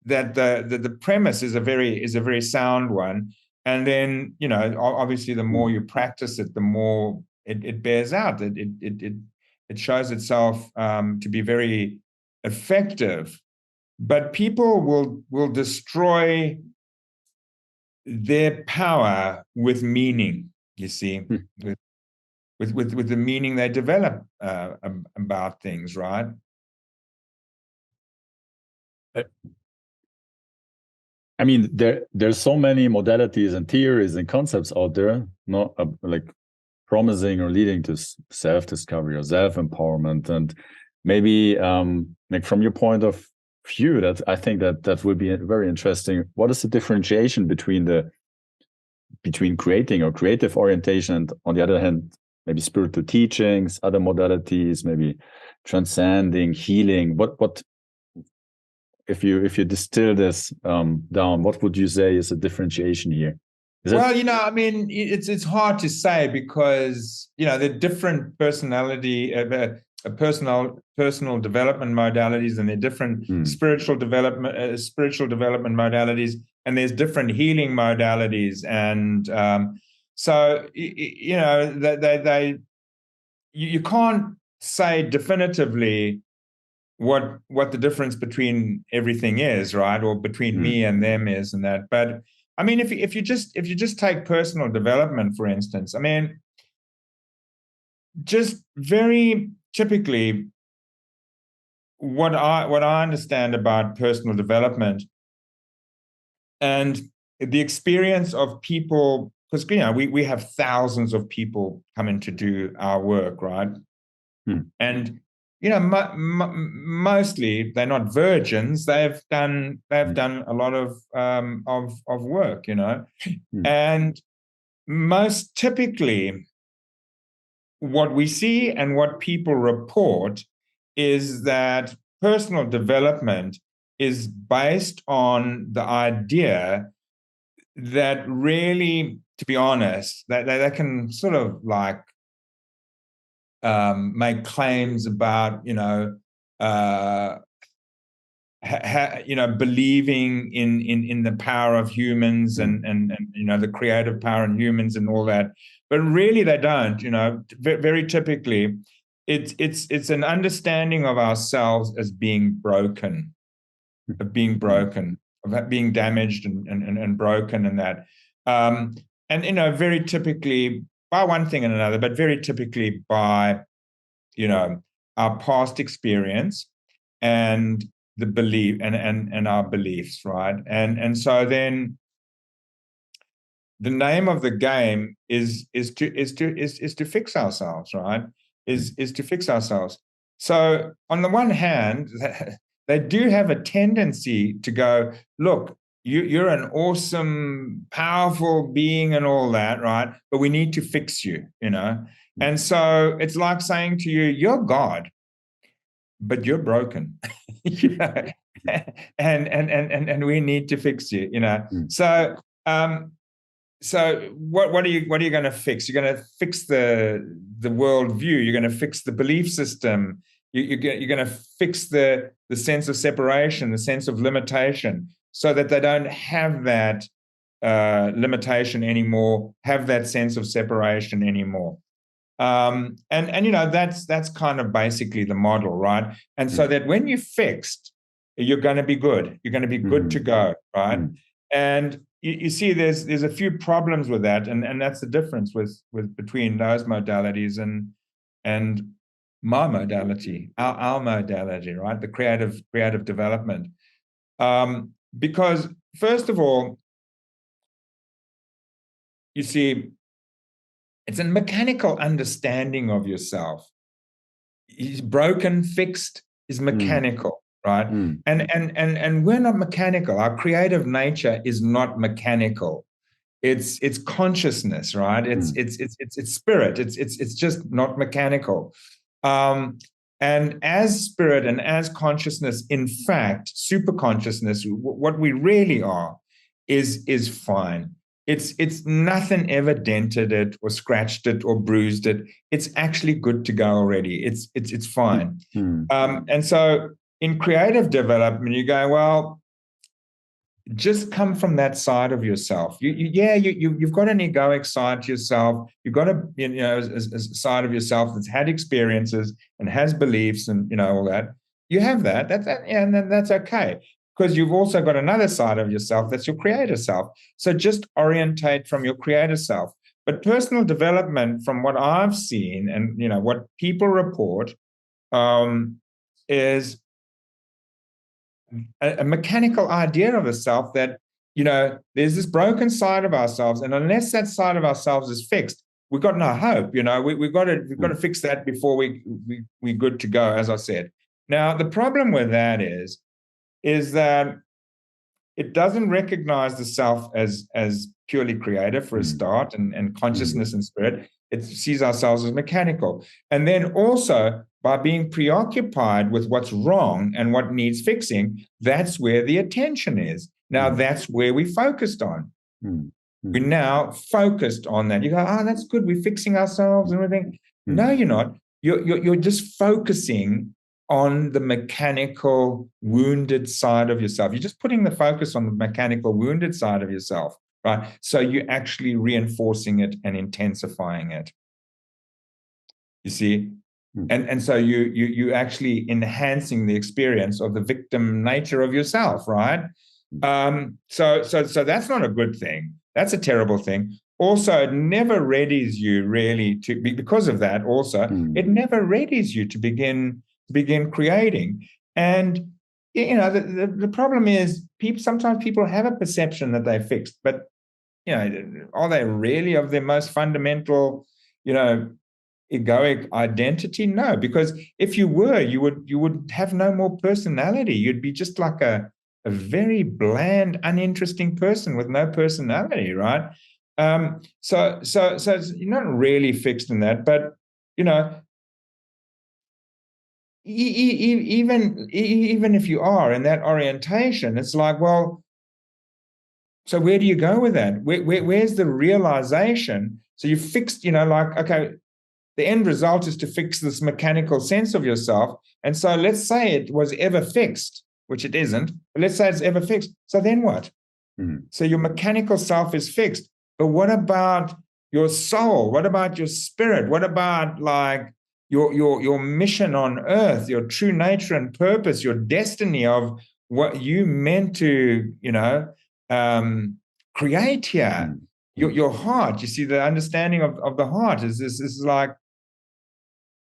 the premise is a very sound one, and then obviously the more you practice it, the more it bears out. It shows itself to be very effective, but people will destroy their power with meaning. You see, with the meaning they develop about things, right? I mean, there's so many modalities and theories and concepts out there, not like promising or leading to self-discovery or self-empowerment. And maybe like from your point of view, that I think that would be very interesting. What is the differentiation between creating or creative orientation and, on the other hand, maybe spiritual teachings, other modalities, maybe transcending, healing? What if you distill this down, what would you say is a differentiation here? Well, I mean, it's hard to say because the different personality, personal development modalities, and they're different spiritual development modalities, and there's different healing modalities, and so you can't say definitively what the difference between everything is, right, or between me and them is, and that. But I mean, if you just take personal development, for instance, I mean, just very typically, what I understand about personal development and the experience of people, because we have thousands of people coming to do our work, right? And mostly they're not virgins. They've done a lot of work, and most typically, what we see and what people report is that personal development is based on the idea that really, to be honest, that they can sort of like make claims about believing in the power of humans and the creative power in humans and all that, but really they don't. Very typically, it's an understanding of ourselves as being broken, of being damaged and broken, and that, and very typically by one thing and another, but very typically by our past experience and the belief and our beliefs, right? And so then the name of the game is to fix ourselves, right? Is to fix ourselves. So on the one hand, they do have a tendency to go, look, you're an awesome, powerful being and all that, right? But we need to fix you, And so it's like saying to you, you're God, but you're broken, and we need to fix you, So so what are you going to fix? You're going to fix the worldview. You're going to fix the belief system. You're going to fix the sense of separation, the sense of limitation, so that they don't have that limitation anymore, have that sense of separation anymore. And that's kind of basically the model, right? And so that when you're fixed, you're going to be good. You're going to be good to go, right? And you see, there's a few problems with that, and that's the difference with between those modalities and my modality, our modality, right? The creative development. Because first of all, you see, It's a mechanical understanding of yourself. Is broken, fixed, is mechanical, right? And we're not mechanical. Our creative nature is not mechanical. It's consciousness, right? It's spirit. It's just not mechanical. And as spirit and as consciousness, in fact, super consciousness, what we really are is fine. It's nothing ever dented it or scratched it or bruised it. It's actually good to go already. It's fine. And so in creative development, you go, well, just come from that side of yourself. You've got an egoic side to yourself. You've got a side of yourself that's had experiences and has beliefs and all that. You have that. And that's okay, because you've also got another side of yourself that's your creator self. So just orientate from your creator self. But personal development, from what I've seen and what people report, is a mechanical idea of a self that, there's this broken side of ourselves. And unless that side of ourselves is fixed, we've got no hope. We've got to fix that before we're good to go, as I said. Now, the problem with that is that it doesn't recognize the self as purely creative for a start, and consciousness and spirit. It sees ourselves as mechanical. And then also, by being preoccupied with what's wrong and what needs fixing, that's where the attention is. Now, that's where we focused on. We're now focused on that. You go, oh, that's good. We're fixing ourselves and everything. No, you're not. You're just focusing on the mechanical, wounded side of yourself. You're just putting the focus on the mechanical, wounded side of yourself, right? So you're actually reinforcing it and intensifying it. You see? And so you actually enhancing the experience of the victim nature of yourself, right? So that's not a good thing. That's a terrible thing. Also, it never readies you really to be, because of that. Also, it never readies you to begin creating. And the problem is, sometimes people have a perception that they're fixed, but are they really of their most fundamental, egoic identity? No, because if you were, you would have no more personality. You'd be just like a very bland, uninteresting person with no personality, right? So you're not really fixed in that, but even if you are in that orientation, it's like, well, so where do you go with that? Where's the realization? So you fixed, like, okay, the end result is to fix this mechanical sense of yourself. And so let's say it was ever fixed, which it isn't, but let's say it's ever fixed. So then what? So your mechanical self is fixed. But what about your soul? What about your spirit? What about like your mission on earth, your true nature and purpose, your destiny of what you meant to, create here? Your heart. You see, the understanding of the heart is this is like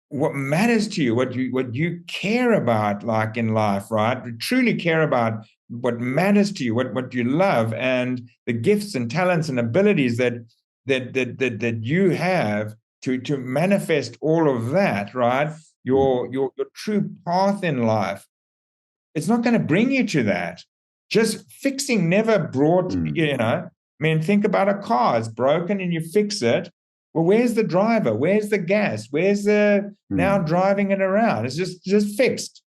what matters to you, what you care about, like in life, right? You truly care about what matters to you, what you love, and the gifts and talents and abilities that you have to manifest all of that, right? Your true path in life. It's not going to bring you to that. Just fixing never brought, think about a car. It's broken and you fix it. Well, where's the driver? Where's the gas? Where's the now driving it around? It's just fixed.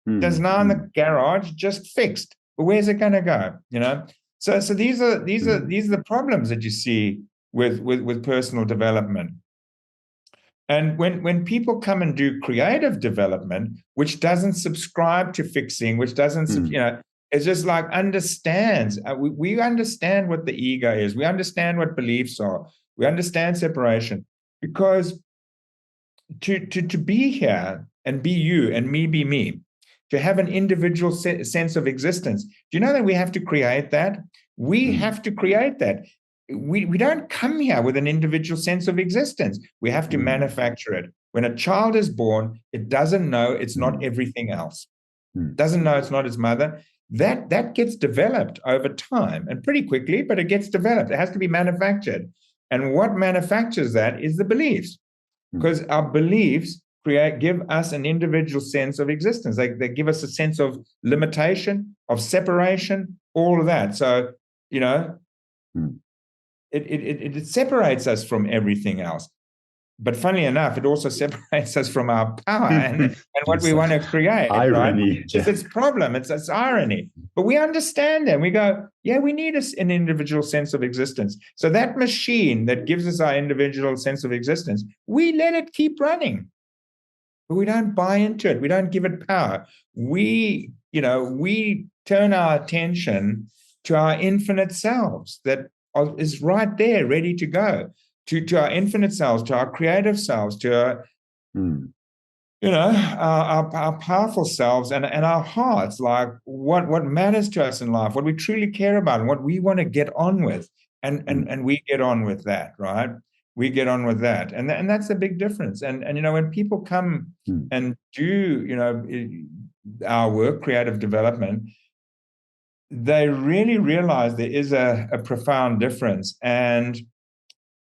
There's now in the garage, just fixed. But where's it going to go? So these are the problems that you see with personal development. And when people come and do creative development, which doesn't subscribe to fixing, which doesn't, it's just like understands. We understand what the ego is. We understand what beliefs are. We understand separation, because to be here and be you and me be me, to have an individual sense of existence. Do you know that we have to create that? We have to create that. We don't come here with an individual sense of existence. We have to manufacture it. When a child is born, it doesn't know it's not everything else. Doesn't know it's not its mother. That gets developed over time, and pretty quickly, but it gets developed. It has to be manufactured. And what manufactures that is the beliefs, because our beliefs give us an individual sense of existence. They give us a sense of limitation, of separation, all of that. So, you know, it separates us from everything else. But funnily enough, it also separates us from our power and what we want to create, irony. Right? Just its problem. It's irony. But we understand that. We go, yeah, we need an individual sense of existence. So that machine that gives us our individual sense of existence, we let it keep running. But we don't buy into it. We don't give it power. We turn our attention to our infinite selves that is right there, ready to go. To our infinite selves, to our creative selves, to our, our powerful selves and our hearts, like what matters to us in life, what we truly care about, and what we want to get on with, and we get on with that, right? We get on with that, and that's a big difference. And when people come and do our work, creative development, they really realize there is a profound difference, and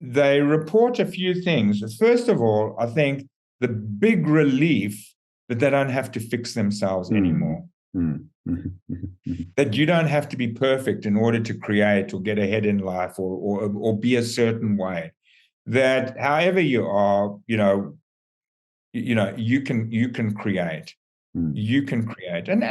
they report a few things. First of all, I think the big relief that they don't have to fix themselves anymore. That you don't have to be perfect in order to create or get ahead in life or be a certain way. That however you are, you can create. You can create. And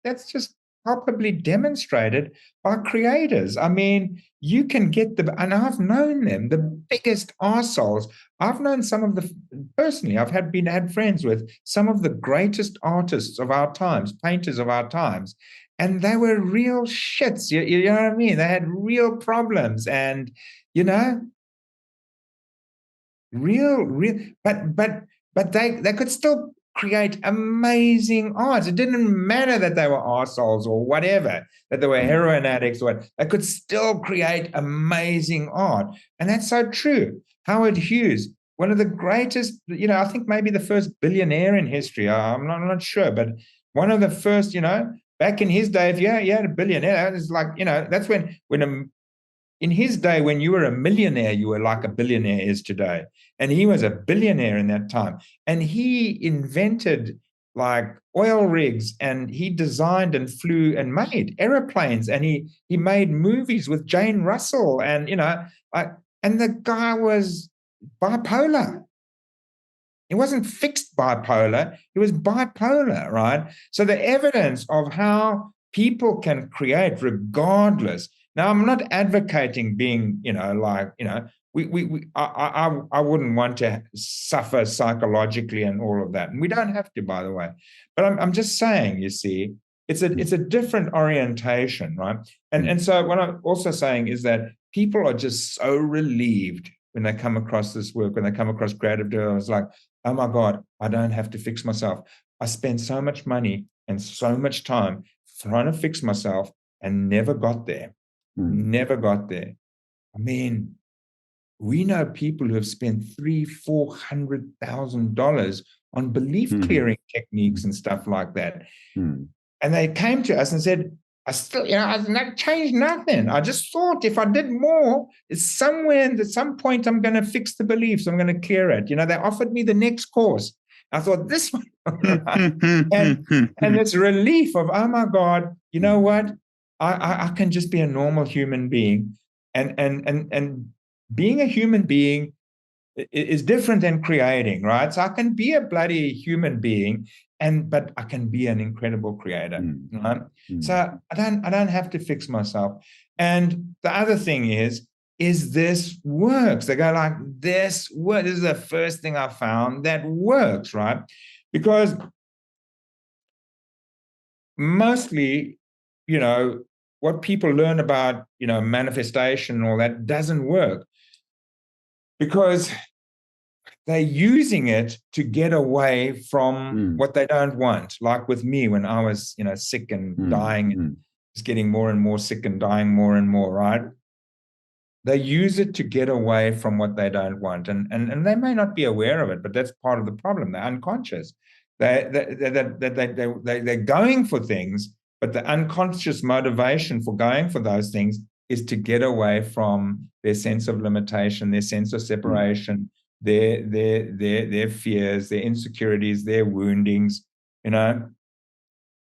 that's just palpably demonstrated by creators. I mean, you can get and I've known them, the biggest arseholes. I've known some of personally, I've had friends with some of the greatest artists of our times, painters of our times, and they were real shits. You know what I mean? They had real problems, and but they could still create amazing arts. It didn't matter that they were arseholes or whatever, that they were heroin addicts or what. They could still create amazing art. And that's so true. Howard Hughes, one of the greatest, I think maybe the first billionaire in history. I'm not sure, but one of the first, back in his day, if you had a billionaire, it's like, that's when in his day, when you were a millionaire, you were like a billionaire is today. And he was a billionaire in that time. And he invented like oil rigs, and he designed and flew and made airplanes, and he made movies with Jane Russell. And, and the guy was bipolar. He wasn't fixed bipolar. He was bipolar, right? So the evidence of how people can create regardless. Now, I'm not advocating being, I wouldn't want to suffer psychologically and all of that. And we don't have to, by the way. But I'm just saying, you see, it's a different orientation, right? And so what I'm also saying is that people are just so relieved when they come across this work, when they come across creative development. It's like, oh my God, I don't have to fix myself. I spend so much money and so much time trying to fix myself and never got there. Never got there. I mean, we know people who have spent $300,000-$400,000 on belief clearing techniques and stuff like that. And they came to us and said, I still, I've not changed nothing. I just thought if I did more, it's somewhere at some point I'm going to fix the beliefs. I'm going to clear it. They offered me the next course. I thought this one, and this relief of, oh my God, you know what? I can just be a normal human being, and being a human being is different than creating, right? So I can be a bloody human being, but I can be an incredible creator, right? So I don't have to fix myself. And the other thing is this works? They go like, this works. This is the first thing I found that works, right? Because mostly, what people learn about, manifestation and all that doesn't work because they're using it to get away from what they don't want. Like with me, when I was, sick and dying, and just getting more and more sick and dying more and more, right? They use it to get away from what they don't want. And they may not be aware of it, but that's part of the problem. They're unconscious. They're going for things, but the unconscious motivation for going for those things is to get away from their sense of limitation, their sense of separation, their fears, their insecurities, their woundings,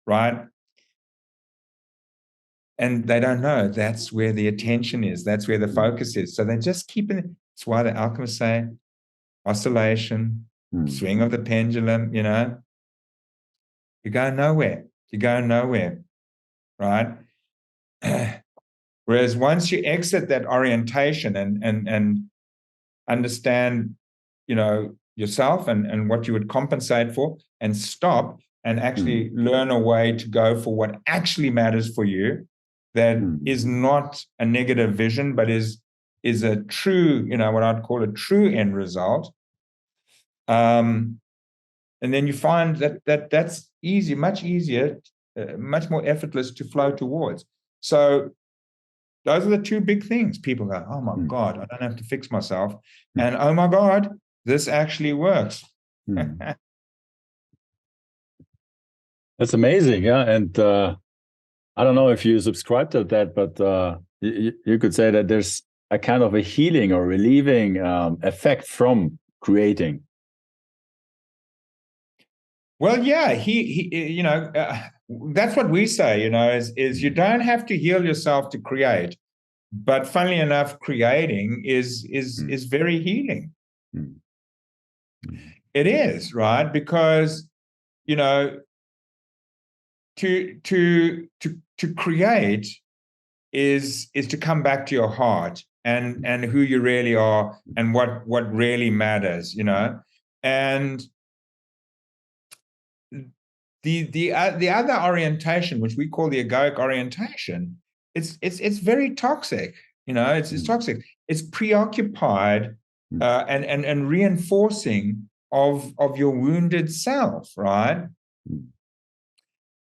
right? And they don't know that's where the attention is. That's where the focus is. So they just keep it. That's why the alchemists say oscillation, swing of the pendulum, you're going nowhere. You're going nowhere, right? Whereas once you exit that orientation and understand, yourself and what you would compensate for, and stop and actually learn a way to go for what actually matters for you, that is not a negative vision, but is a true, what I'd call a true end result. And then you find that's easy, much easier, much more effortless to flow towards. So those are the two big things. People go, oh my God, I don't have to fix myself. And oh my God, this actually works. That's amazing. Yeah. And I don't know if you subscribe to that, but you could say that there's a kind of a healing or relieving effect from creating. Well, yeah, that's what we say, is you don't have to heal yourself to create. But funnily enough, creating is very healing. It is, right? Because, to create is to come back to your heart and who you really are and what really matters, and the other orientation, which we call the egoic orientation, it's very toxic. It's toxic. It's preoccupied and reinforcing of your wounded self, right?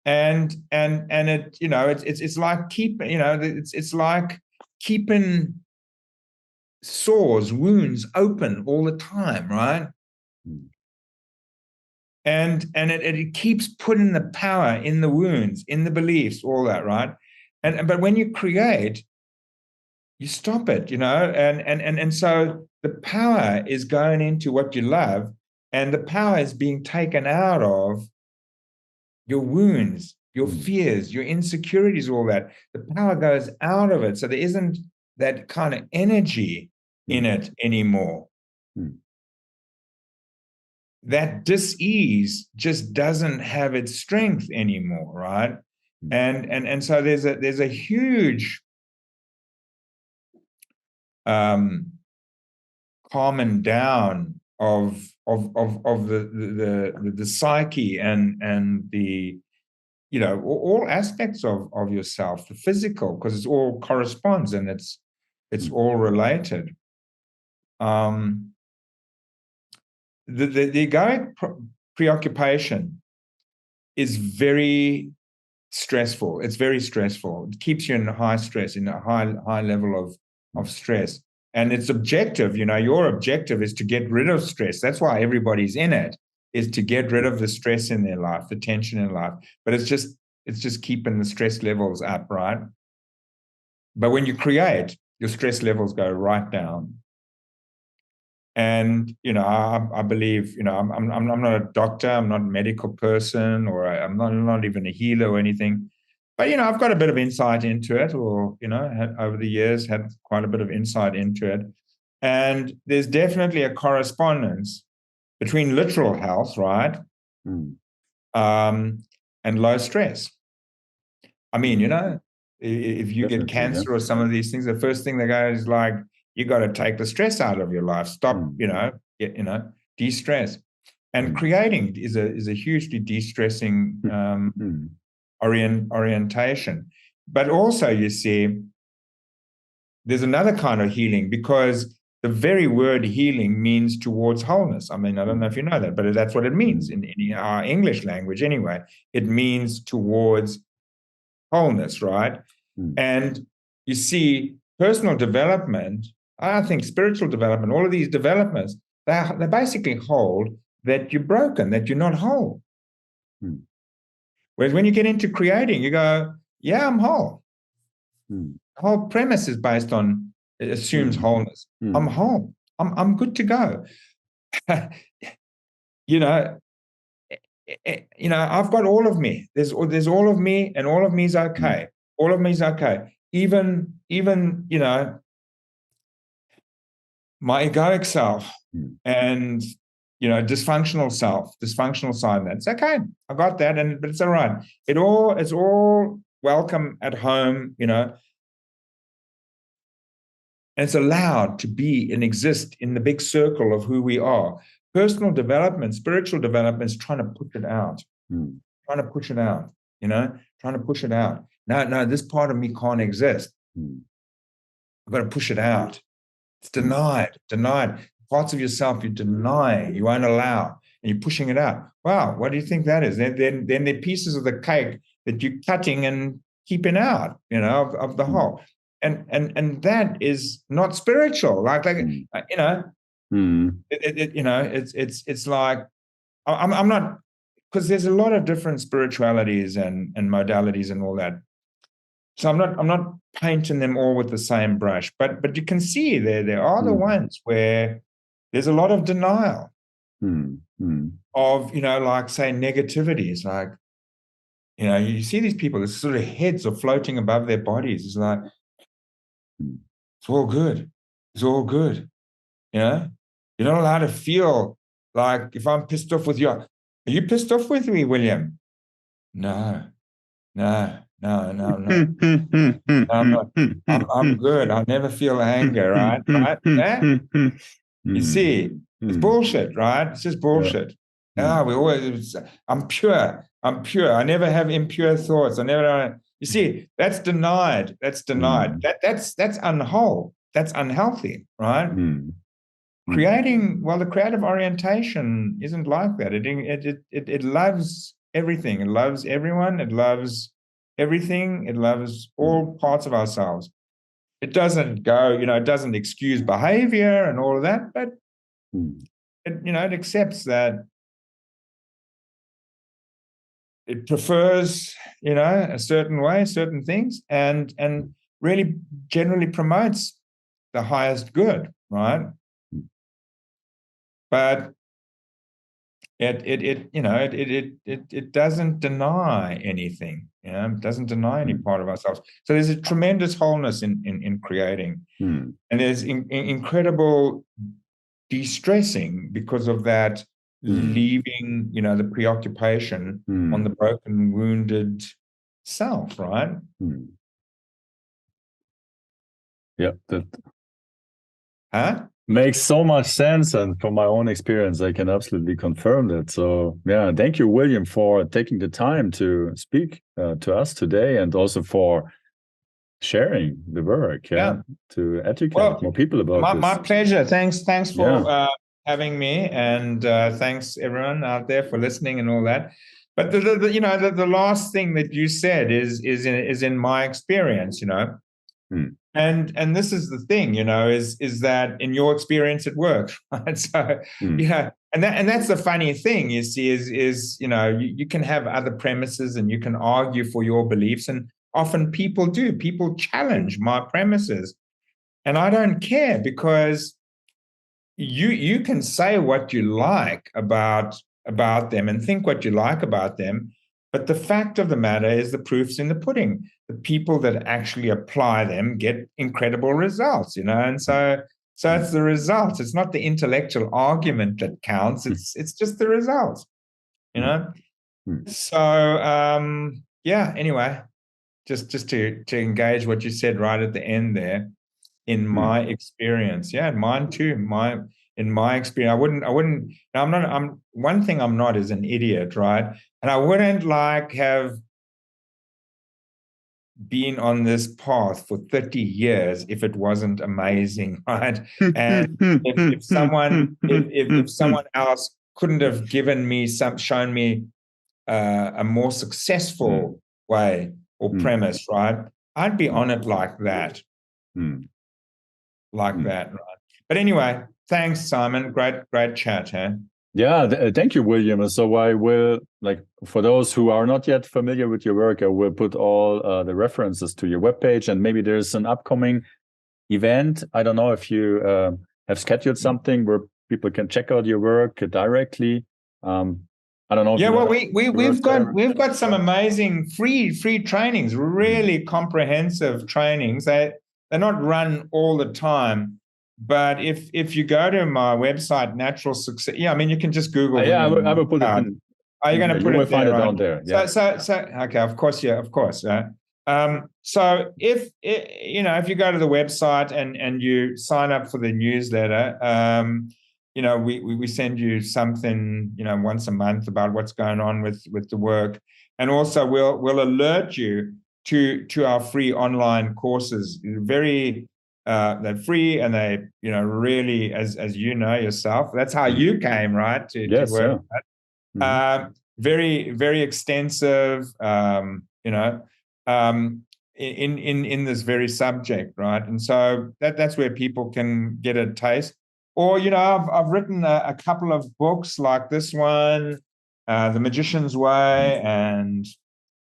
And it, it's like it's like keeping sores, wounds open all the time, right? And it keeps putting the power in the wounds, in the beliefs, all that, right? But when you create, you stop it, and so the power is going into what you love, and the power is being taken out of your wounds, your fears, your insecurities, all that. The power goes out of it. So there isn't that kind of energy in it anymore. That dis-ease just doesn't have its strength anymore, right? And so there's a huge calming down of the psyche and the all aspects of yourself, the physical, because it all corresponds and it's all related. The egoic preoccupation is very stressful. It's very stressful. It keeps you in high stress, in a high level of stress. And it's objective. Your objective is to get rid of stress. That's why everybody's in it, is to get rid of the stress in their life, the tension in life. But it's just keeping the stress levels up, right? But when you create, your stress levels go right down. And I believe I'm not a doctor, I'm not a medical person, or I'm not even a healer or anything. But I've got a bit of insight into it, or over the years had quite a bit of insight into it. And there's definitely a correspondence between literal health, right, and low stress. I mean, if you get cancer or some of these things, the first thing they go is like, you got to take the stress out of your life. Stop, de-stress. And creating is a hugely de-stressing orientation. But also, you see, there's another kind of healing, because the very word healing means towards wholeness. I mean, I don't know if you know that, but that's what it means in our English language anyway. It means towards wholeness, right? And you see, personal development, I think spiritual development, all of these developments, they basically hold that you're broken, that you're not whole. Whereas when you get into creating, you go, yeah, I'm whole. The whole premise is based on, it assumes wholeness. Mm. I'm whole. I'm good to go. You know, I've got all of me. There's all of me, and all of me is okay. All of me is okay. Even my egoic self and dysfunctional side. That's okay. I got that, but it's all right. It's all welcome at home. And it's allowed to be and exist in the big circle of who we are. Personal development, spiritual development is trying to push it out. Trying to push it out, trying to push it out. No, this part of me can't exist. I've got to push it out. It's denied. Parts of yourself you deny, you won't allow, and you're pushing it out. Wow, what do you think that is? Then they're pieces of the cake that you're cutting and keeping out, of the whole. And that is not spiritual. It's like I'm not, because there's a lot of different spiritualities and modalities and all that. So I'm not painting them all with the same brush, but you can see there are the ones where there's a lot of denial of, like, say, negativity. It's like, you see these people, their sort of heads are floating above their bodies. It's like, it's all good. It's all good. You're not allowed to feel like, if I'm pissed off with you, are you pissed off with me, William? No. I'm not. I'm good. I never feel anger, right? You see, it's bullshit, right? It's just bullshit. I'm pure. I never have impure thoughts. You see, that's denied. That's That's unwhole. That's unhealthy, right? The creative orientation isn't like that. It loves everything. It loves everyone. It loves everything. It loves all parts of ourselves. It doesn't go, it doesn't excuse behavior and all of that, but it accepts that it prefers, a certain way, certain things, and really generally promotes the highest good, right? But it doesn't deny anything. It doesn't deny any part of ourselves. So there's a tremendous wholeness in creating, and there's incredible de-stressing because of that, leaving the preoccupation on the broken, wounded self, right? Yeah, that makes so much sense, and from my own experience I can absolutely confirm that. So yeah, thank you, William, for taking the time to speak to us today, and also for sharing the work to educate more people about this. My pleasure. Thanks for having me, and thanks everyone out there for listening and all that. But the last thing that you said is in my experience, and this is the thing, is that in your experience it works, right? So and that's the funny thing, you see, is you can have other premises and you can argue for your beliefs, and often people challenge my premises, and I don't care, because you can say what you like about them and think what you like about them, but the fact of the matter is the proof's in the pudding. The people that actually apply them get incredible results, and so it's the results. It's not the intellectual argument that counts. It's just the results, So anyway, just to engage what you said right at the end there, in my experience, mine too. In my experience, I wouldn't. I'm one thing I'm not is an idiot, right? And I wouldn't have been on this path for 30 years if it wasn't amazing, right? And if someone else couldn't have shown me a more successful way or premise, right? I'd be on it like that. That, right? But anyway, thanks, Simon. Great chat, huh? Yeah, thank you, William. So I will, like, for those who are not yet familiar with your work, I will put all the references to your webpage, and maybe there's an upcoming event. I don't know if you have scheduled something where people can check out your work directly. I don't know if Yeah, you well, want we've got some amazing free trainings, really comprehensive trainings. They're not run all the time, but if you go to my website, Natural Success, yeah, I mean you can just Google yeah, I will put it card. in. Are you going to You put will it find there, it right? down there. Yeah. So okay, of course, yeah, of course. So if if you go to the website and you sign up for the newsletter, we send you something once a month about what's going on with the work, and also we'll alert you to our free online courses. They're free, and they really, as you know yourself, that's how you came, right, to Yes. work. Yeah. Very, very extensive, in this very subject, right? And so that's where people can get a taste. Or, I've written a couple of books like this one, The Magician's Way and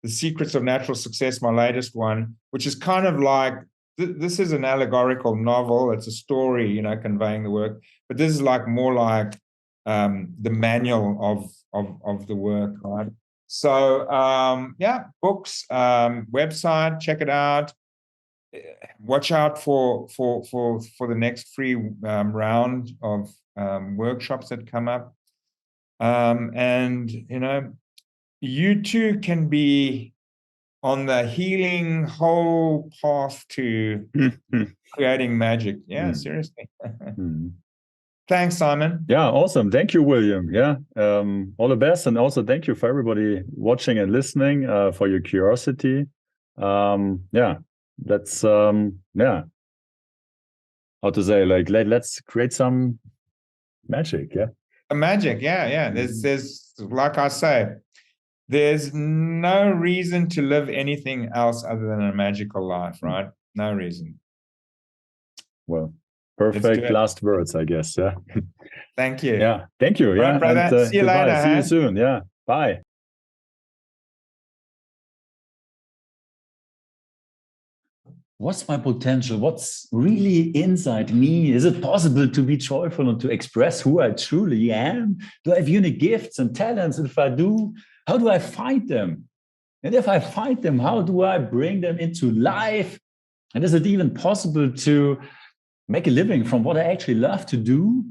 The Secrets of Natural Success, my latest one, which is kind of like, this is an allegorical novel. It's a story, conveying the work. But this is more like the manual of the work, right? So yeah, books, website, check it out. Watch out for the next free round of workshops that come up, and you too can be on the healing whole path to creating magic. Yeah, seriously. Thanks, Simon. Yeah, awesome. Thank you, William. Yeah, all the best. And also thank you for everybody watching and listening, for your curiosity. Yeah, that's, yeah, how to say, like, let's create some magic. Yeah. Magic. Yeah. There's, like I say, there's no reason to live anything else other than a magical life, right? No reason. Well, perfect last words, I guess. Yeah. Thank you. Yeah. Thank you. Yeah. Right, brother. And see you goodbye. later. See you soon. Yeah. Bye. What's my potential? What's really inside me? Is it possible to be joyful and to express who I truly am? Do I have unique gifts and talents? If I do, how do I find them? And if I find them, how do I bring them into life? And is it even possible to make a living from what I actually love to do?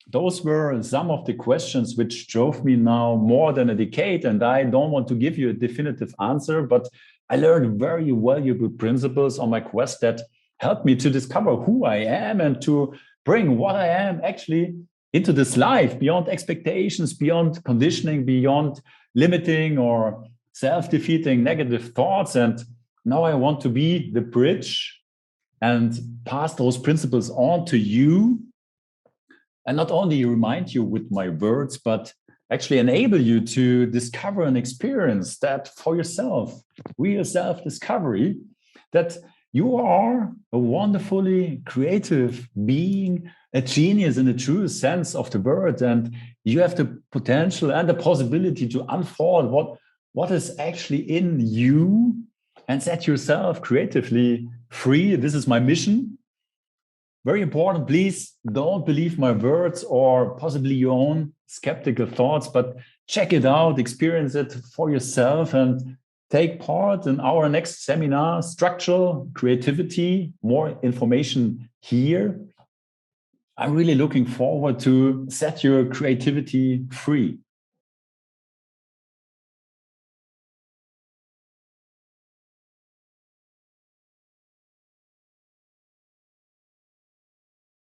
Those were some of the questions which drove me now more than a decade. And I don't want to give you a definitive answer, but I learned very valuable principles on my quest that helped me to discover who I am and to bring what I am actually into this life, beyond expectations, beyond conditioning, beyond limiting or self-defeating negative thoughts. And now I want to be the bridge and pass those principles on to you, and not only remind you with my words, but actually enable you to discover and experience that for yourself, real self-discovery, that you are a wonderfully creative being, a genius in the truest sense of the word, and you have the potential and the possibility to unfold what is actually in you and set yourself creatively free. This is my mission. Very important, please don't believe my words or possibly your own skeptical thoughts, but check it out, experience it for yourself, and take part in our next seminar, Structural Creativity. More information here. I'm really looking forward to set your creativity free.